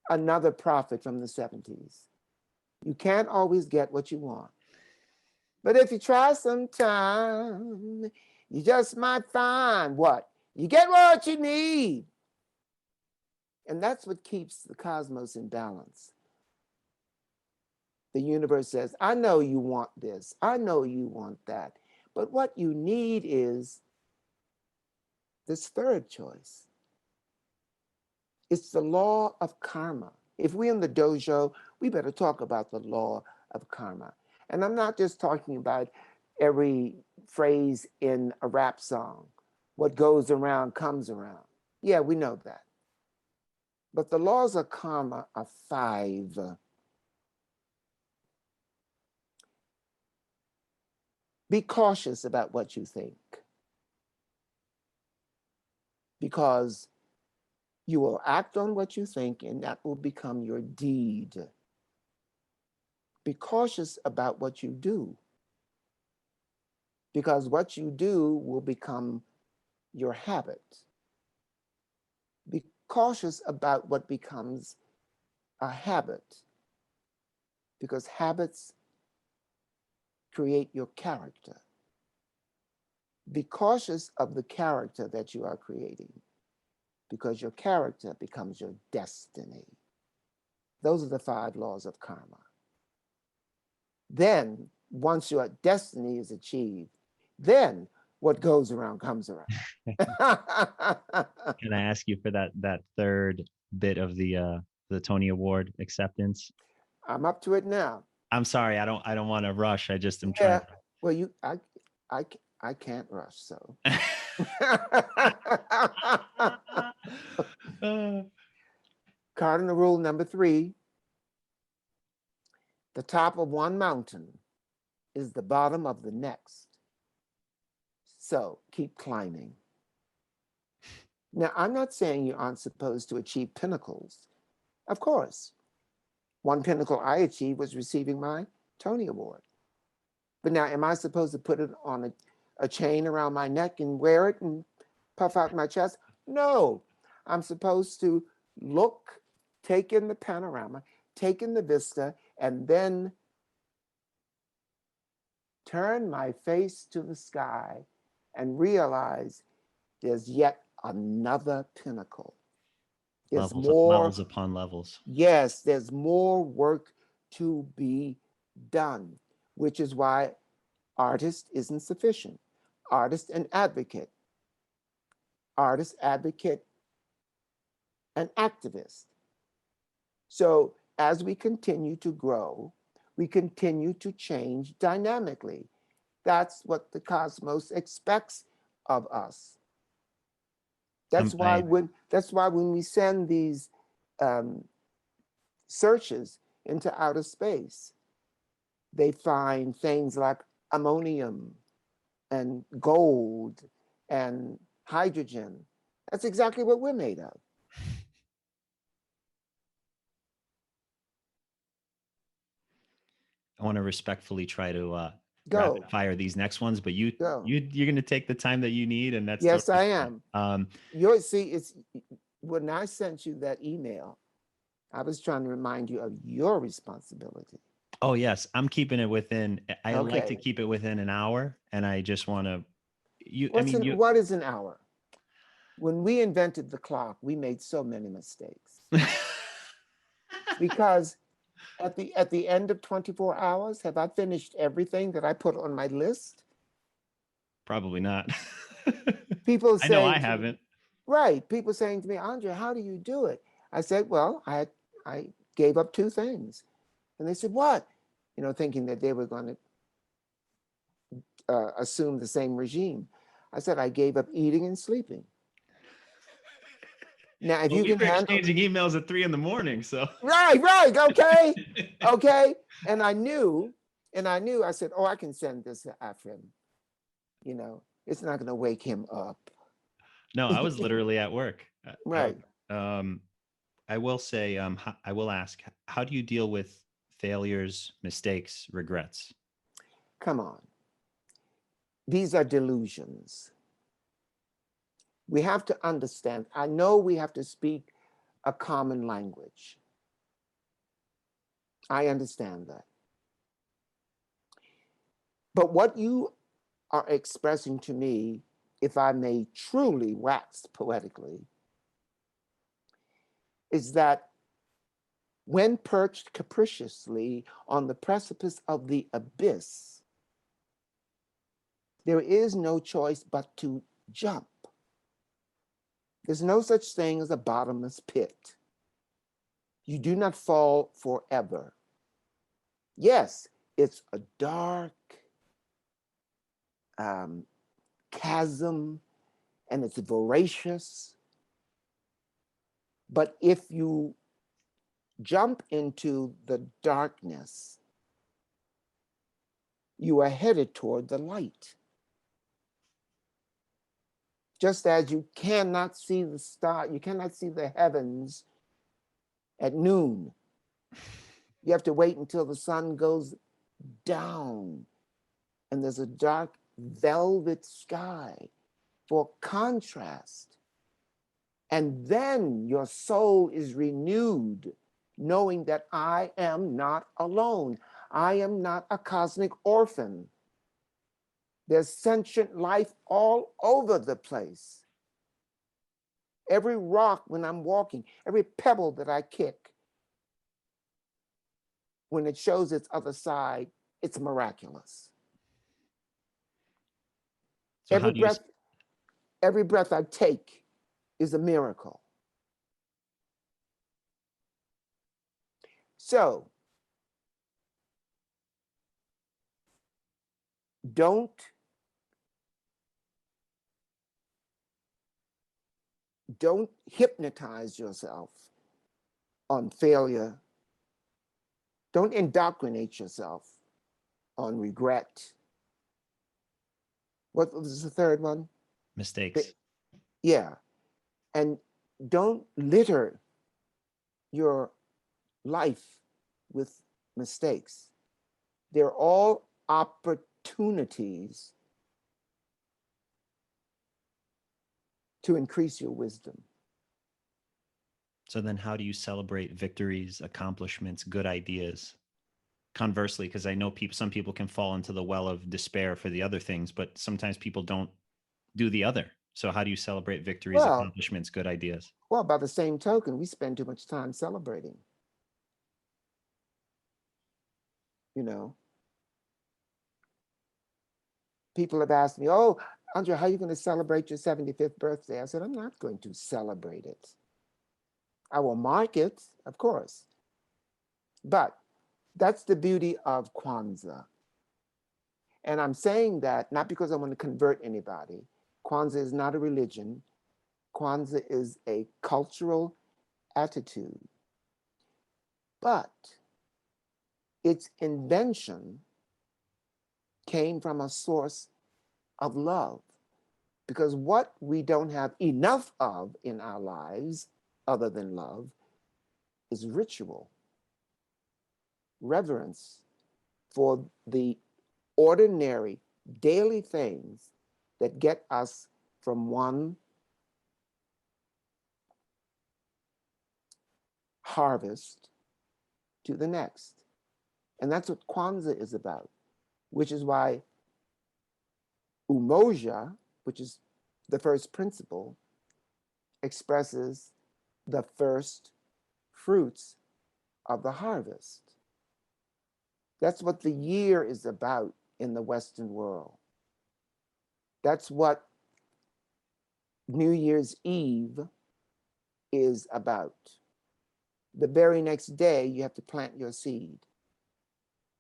Another prophet from the 70s. You can't always get what you want. But if you try sometime, you just might find what? You get what you need. And that's what keeps the cosmos in balance. The universe says, I know you want this. I know you want that. But what you need is this third choice. It's the law of karma. If we're in the dojo, we better talk about the law of karma. And I'm not just talking about every phrase in a rap song. What goes around comes around. Yeah, we know that. But the laws of karma are 5. Be cautious about what you think, because you will act on what you think and that will become your deed. Be cautious about what you do, because what you do will become your habit. Be cautious about what becomes a habit, because habits create your character. Be cautious of the character that you are creating, because your character becomes your destiny. Those are the 5 laws of karma. Then, once your destiny is achieved, then what goes around comes around. Can I ask you for that third bit of the Tony Award acceptance? I'm up to it now. I'm sorry, I don't want to rush. I just am Yeah. trying to. Well, I can't rush, so. Cardinal rule number 3, the top of one mountain is the bottom of the next. So keep climbing. Now, I'm not saying you aren't supposed to achieve pinnacles. Of course. One pinnacle I achieved was receiving my Tony Award. But now, am I supposed to put it on a chain around my neck and wear it and puff out my chest? No. I'm supposed to look, take in the panorama, take in the vista, and then turn my face to the sky and realize there's yet another pinnacle. There's levels upon levels. Yes, there's more work to be done, which is why artist isn't sufficient. Artist and advocate. Artist, advocate, and activist. So as we continue to grow, we continue to change dynamically. That's what the cosmos expects of us. That's why when we send these searches into outer space, they find things like ammonium and gold and hydrogen. That's exactly what we're made of. I want to respectfully try to rapid fire these next ones, but you're going to take the time that you need, and that's yes, totally I am. It's when I sent you that email, I was trying to remind you of your responsibility. Oh yes, I'm keeping it within. I like to keep it within an hour, and I just want to. What is an hour? When we invented the clock, we made so many mistakes because at the end of 24 hours, have I finished everything that I put on my list? Probably not. People I know I saying to me, haven't. right, people saying to me, Andre, how do you do it? I said, well, I gave up two things. And they said, what? You know, thinking that they were going to assume the same regime. I said, I gave up eating and sleeping. Now, if Well, you we can were handle, exchanging emails at 3 a.m, so. right, okay, okay. And I knew, I said, oh, I can send this to Afrin. You know, it's not going to wake him up. No, I was literally at work. Right. I will say, I will ask, how do you deal with failures, mistakes, regrets? Come on. These are delusions. We have to understand. I know we have to speak a common language. I understand that. But what you are expressing to me, if I may truly wax poetically, is that when perched capriciously on the precipice of the abyss, there is no choice but to jump. There's no such thing as a bottomless pit. You do not fall forever. Yes, it's a dark chasm and it's voracious. But if you jump into the darkness, you are headed toward the light. Just as you cannot see the star, you cannot see the heavens at noon. You have to wait until the sun goes down and there's a dark velvet sky for contrast. And then your soul is renewed, knowing that I am not alone. I am not a cosmic orphan. There's sentient life all over the place. Every rock when I'm walking, every pebble that I kick, when it shows its other side, it's miraculous. So how do you? Every breath I take is a miracle. So don't hypnotize yourself on failure. Don't indoctrinate yourself on regret. What was the third one? Mistakes. Yeah. And don't litter your life with mistakes. They're all opportunities to increase your wisdom. So then how do you celebrate victories, accomplishments, good ideas? Conversely, because I know some people can fall into the well of despair for the other things, but sometimes people don't do the other. So how do you celebrate victories, accomplishments, good ideas? Well, by the same token, we spend too much time celebrating. You know, people have asked me, oh, Andre, how are you going to celebrate your 75th birthday? I said, I'm not going to celebrate it. I will mark it, of course. But that's the beauty of Kwanzaa. And I'm saying that not because I want to convert anybody. Kwanzaa is not a religion. Kwanzaa is a cultural attitude. But its invention came from a source of love. Because what we don't have enough of in our lives, other than love, is ritual, reverence for the ordinary daily things that get us from one harvest to the next. And that's what Kwanzaa is about, which is why umoja, which is the first principle, expresses the first fruits of the harvest. That's what the year is about in the Western world. That's what New Year's Eve is about. The very next day, you have to plant your seed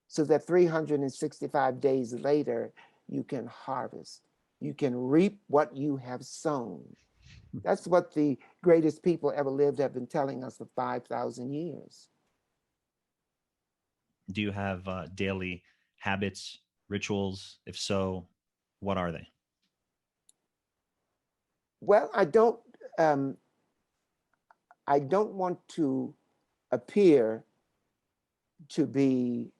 so that 365 days later, you can harvest. You can reap what you have sown. That's what the greatest people ever lived have been telling us for 5,000 years. Do you have daily habits, rituals? If so, what are they? Well, I don't want to appear to be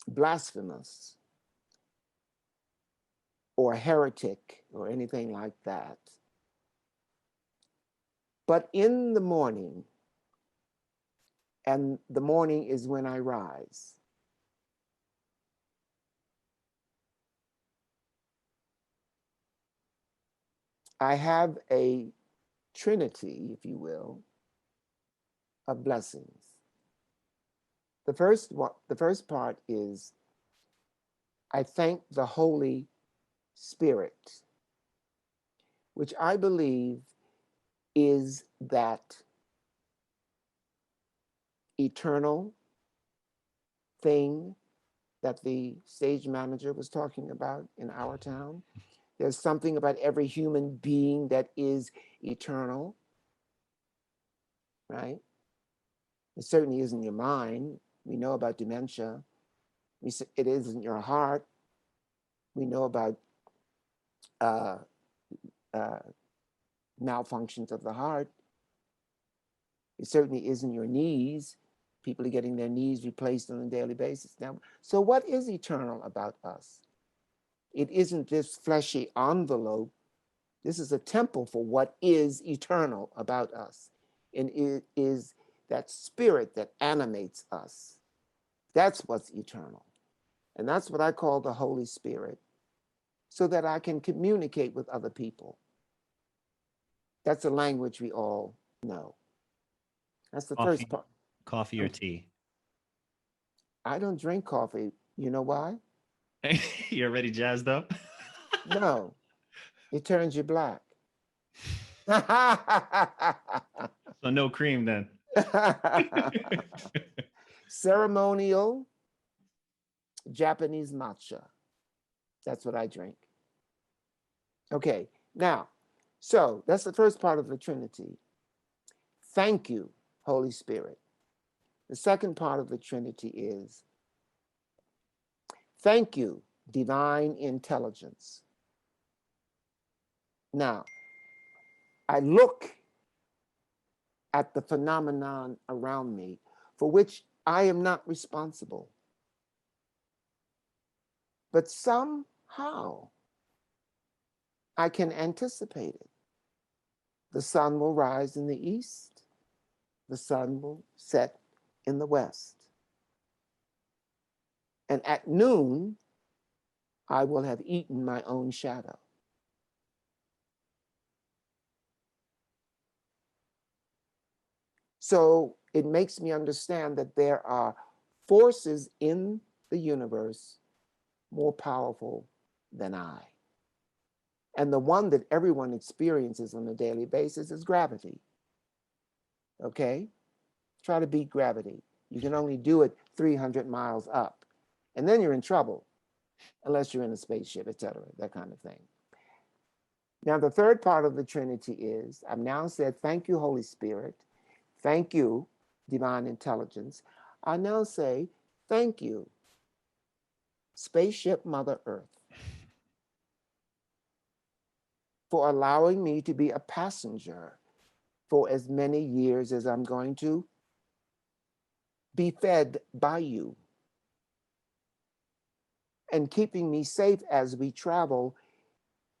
blasphemous or heretic or anything like that. But in the morning, and the morning is when I rise, I have a trinity, if you will, of blessings. The first part is I thank the Holy Spirit, which I believe is that eternal thing that the stage manager was talking about in our town. There's something about every human being that is eternal, right? It certainly isn't your mind. We know about dementia. It isn't your heart. We know about uh, uh, malfunctions of the heart. It certainly isn't your knees. People are getting their knees replaced on a daily basis now. So what is eternal about us? It isn't this fleshy envelope. This is a temple for what is eternal about us. And it is that spirit that animates us. That's what's eternal. And that's what I call the Holy Spirit, so that I can communicate with other people. That's a language we all know. That's the first part. Coffee or tea? I don't drink coffee. You know why? You're already jazzed up? No, it turns you black. So no cream then. Ceremonial Japanese matcha. That's what I drink. Okay, now, so that's the first part of the Trinity. Thank you, Holy Spirit. The second part of the Trinity is thank you, divine intelligence. Now, I look at the phenomenon around me for which I am not responsible. But somehow I can anticipate it. The sun will rise in the east, the sun will set in the west. And at noon, I will have eaten my own shadow. So it makes me understand that there are forces in the universe more powerful than I. And the one that everyone experiences on a daily basis is gravity. Okay? Try to beat gravity. You can only do it 300 miles up. And then you're in trouble, unless you're in a spaceship, etc., that kind of thing. Now, the third part of the Trinity is, I've now said, thank you, Holy Spirit. Thank you, divine intelligence. I now say, thank you, Spaceship Mother Earth, for allowing me to be a passenger for as many years as I'm going to be fed by you, and keeping me safe as we travel.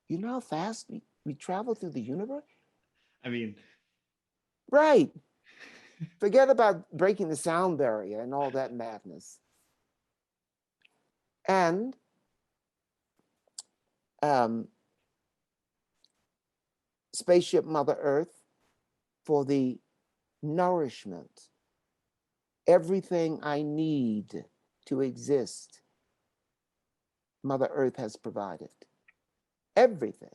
You know how fast we travel through the universe? I mean, right. Forget about breaking the sound barrier and all that madness. And Spaceship Mother Earth for the nourishment. Everything I need to exist, Mother Earth has provided. Everything.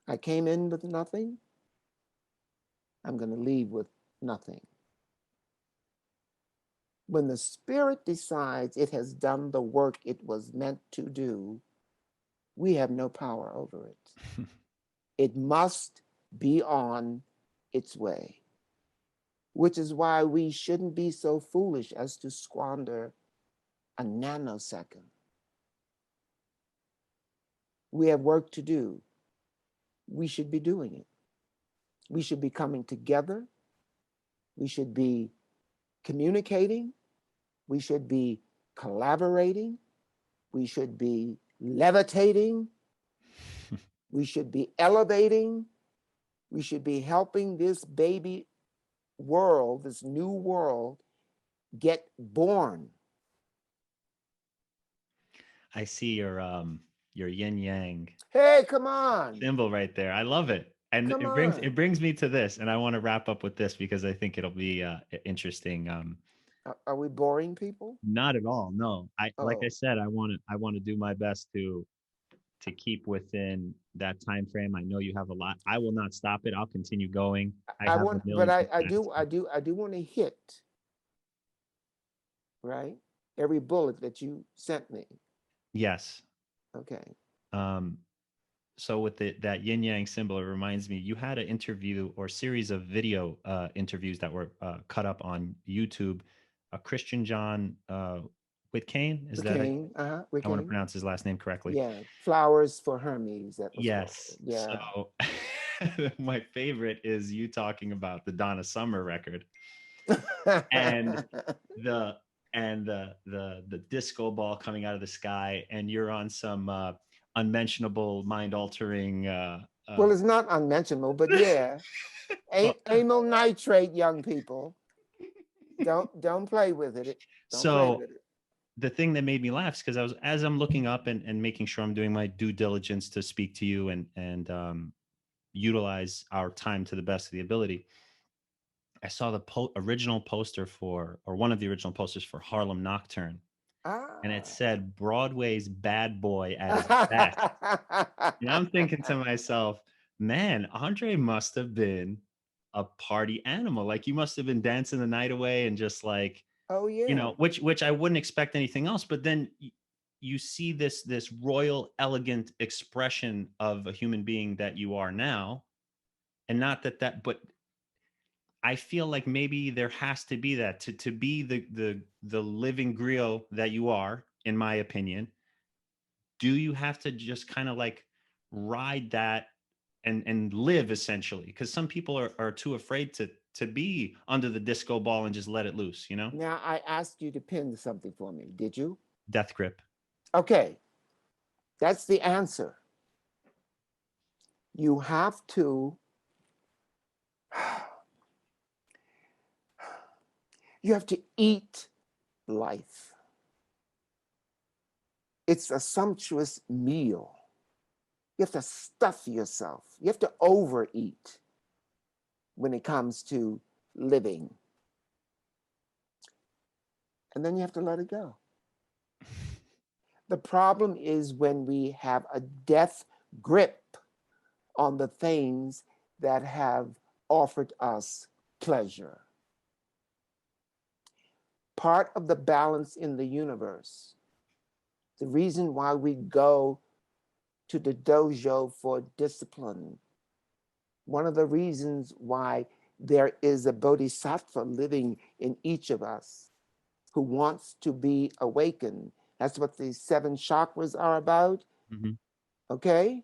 I came in with nothing. I'm going to leave with nothing. When the spirit decides it has done the work it was meant to do, we have no power over it. It must be on its way, which is why we shouldn't be so foolish as to squander a nanosecond. We have work to do. We should be doing it. We should be coming together. We should be communicating. We should be collaborating. We should be levitating. We should be elevating. We should be helping this baby world, this new world, get born. I see your yin yang Hey, come on. symbol right there. I love it. And Come it on. brings me to this, and I want to wrap up with this because I think it'll be interesting. Are we boring people? Not at all. No. Like I Oh, said, I want to do my best to keep within that time frame. I know you have a lot. I will not stop it. I'll continue going. I I have a want, but million things to ask you. I do want to hit, right? Every bullet that you sent me. Yes. Okay. Um, so with that yin yang symbol, it reminds me you had an interview or series of video interviews that were cut up on YouTube. Christian John Whitcane, is that Wicane, I want to Wicane. pronounce his last name correctly. Yeah, Flowers for Hermes, that was called. Yes. Yeah. So my favorite is you talking about the Donna Summer record and the the disco ball coming out of the sky, and you're on some unmentionable, mind altering. Well, it's not unmentionable, but yeah, Well, amyl nitrate, young people. Don't play with it. Don't play so with it. the thing that made me laugh is because as I'm looking up and making sure I'm doing my due diligence to speak to you and utilize our time to the best of the ability. I saw the original poster for, or one of the original posters for Harlem Nocturne, and it Ah. said Broadway's bad boy at his best. And I'm thinking to myself, man, Andre must have been a party animal. Like you must have been dancing the night away and just like, Oh yeah. which I wouldn't expect anything else. But then you see this royal, elegant expression of a human being that you are now, and not but I feel like maybe there has to be that to be the living griot that you are, in my opinion. Do you have to just kind of like ride that and live essentially? Because some people are too afraid to be under the disco ball and just let it loose, Now I asked you to pin something for me. Did you? Death grip. Okay. That's the answer. You have to eat life. It's a sumptuous meal. You have to stuff yourself. You have to overeat when it comes to living. And then you have to let it go. The problem is when we have a death grip on the things that have offered us pleasure. Part of the balance in the universe, the reason why we go to the dojo for discipline, one of the reasons why there is a bodhisattva living in each of us who wants to be awakened. That's what the 7 chakras are about. Mm-hmm. Okay?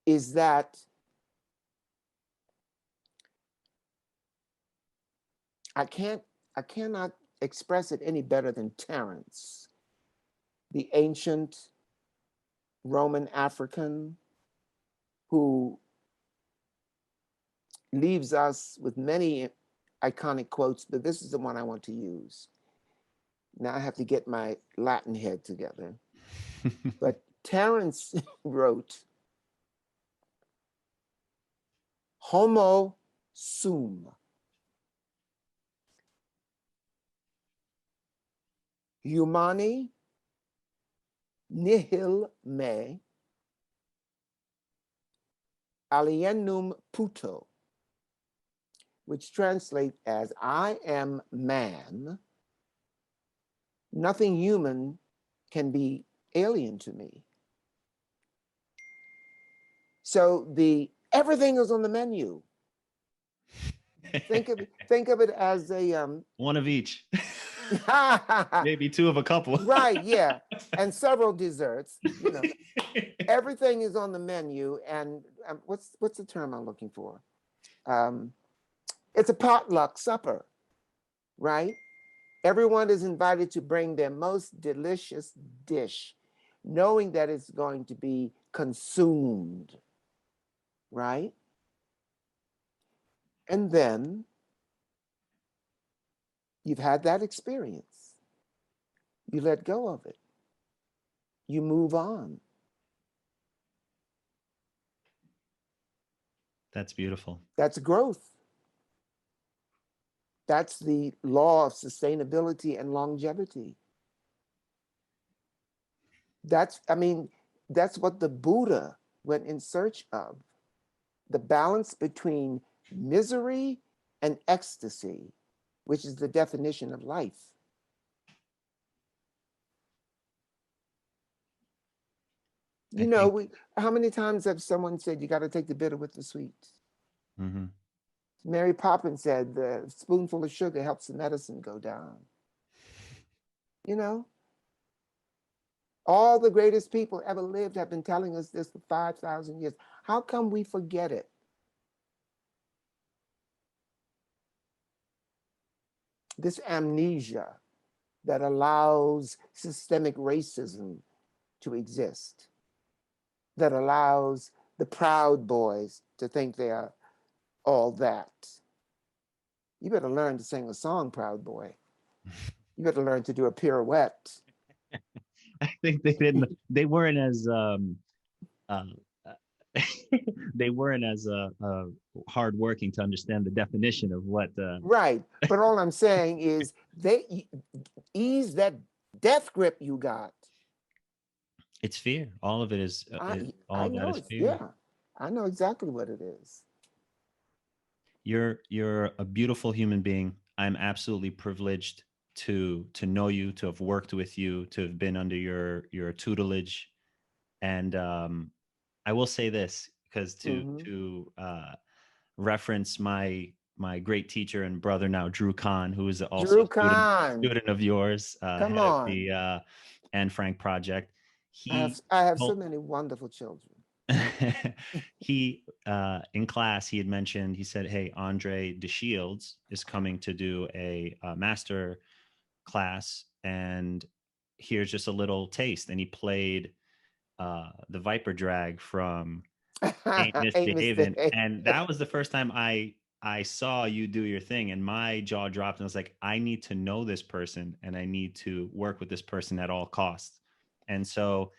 Is that I cannot express it any better than Terence, the ancient Roman African who leaves us with many iconic quotes, but this is the one I want to use. Now I have to get my Latin head together. But Terence wrote, Homo sum. Humani nihil me alienum puto, which translates as I am man, nothing human can be alien to me. So everything is on the menu. Think of it as a one of each. Maybe two of a couple. Right, yeah. And several desserts, you know. Everything is on the menu, and what's the term I'm looking for? It's a potluck supper, right? Everyone is invited to bring their most delicious dish, knowing that it's going to be consumed, right? And then you've had that experience. You let go of it. You move on. That's beautiful. That's growth. That's the law of sustainability and longevity. That's what the Buddha went in search of. The balance between misery and ecstasy, which is the definition of life. You know, how many times have someone said you got to take the bitter with the sweet? Mm-hmm. Mary Poppins said the spoonful of sugar helps the medicine go down. You know, all the greatest people ever lived have been telling us this for 5,000 years. How come we forget it? This amnesia that allows systemic racism to exist, that allows the Proud Boys to think they are all that. You better learn to sing a song, Proud Boy. You better learn to do a pirouette. I think they weren't as they weren't as hardworking to understand the definition of what. Right, but all I'm saying is they ease that death grip you got. It's fear. All of it is. All of that is fear. Yeah, I know exactly what it is. You're a beautiful human being. I'm absolutely privileged to know you, to have worked with you, to have been under your tutelage, and I will say this because to reference my great teacher and brother now, Drew Kahn, who is also a student of yours, Come head on. of the Anne Frank Project. I have so many wonderful children. He in class he had mentioned, he said, hey, André De Shields is coming to do a master class, and here's just a little taste, and he played the Viper Drag from Ain't Misbehaving. And that was the first time I saw you do your thing, and my jaw dropped, and I was like, I need to know this person, and I need to work with this person at all costs. And so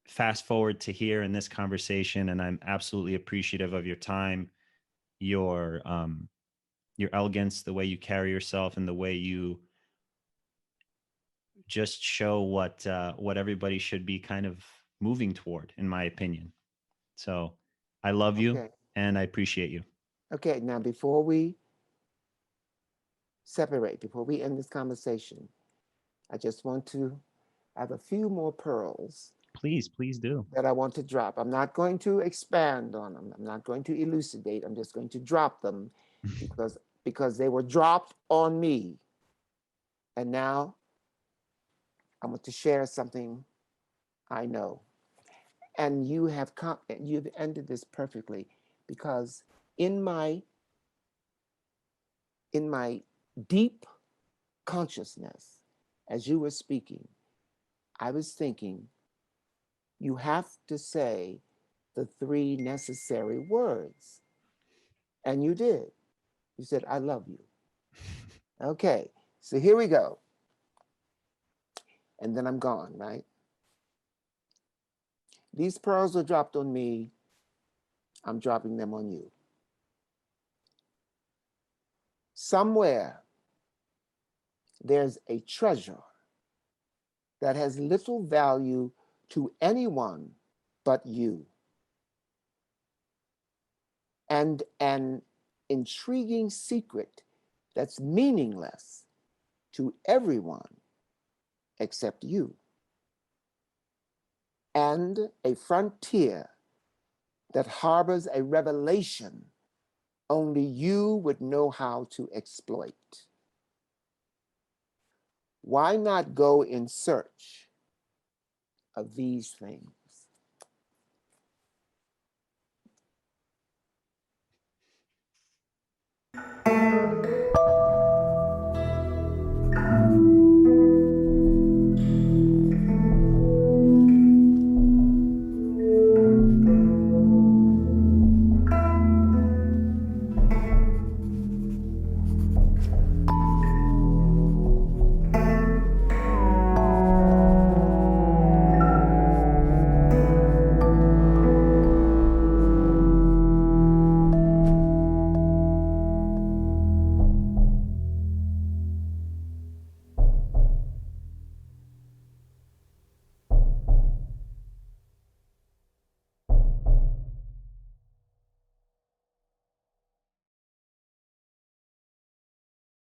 fast forward to here in this conversation, and I'm absolutely appreciative of your time, your elegance, the way you carry yourself, and the way you just show what everybody should be kind of moving toward, in my opinion. So I love you and I appreciate you. Okay, now before we separate, before we end this conversation, I just want to have a few more pearls. Please do. That I want to drop. I'm not going to expand on them. I'm not going to elucidate. I'm just going to drop them because they were dropped on me. And now I want to share something I know. And you've ended this perfectly, because in my deep consciousness, as you were speaking, I was thinking, you have to say the 3 necessary words. And you did. You said, I love you. Okay, so here we go. And then I'm gone, right? These pearls are dropped on me. I'm dropping them on you. Somewhere there's a treasure that has little value to anyone but you, and an intriguing secret that's meaningless to everyone except you, and a frontier that harbors a revelation only you would know how to exploit. Why not go in search of these things?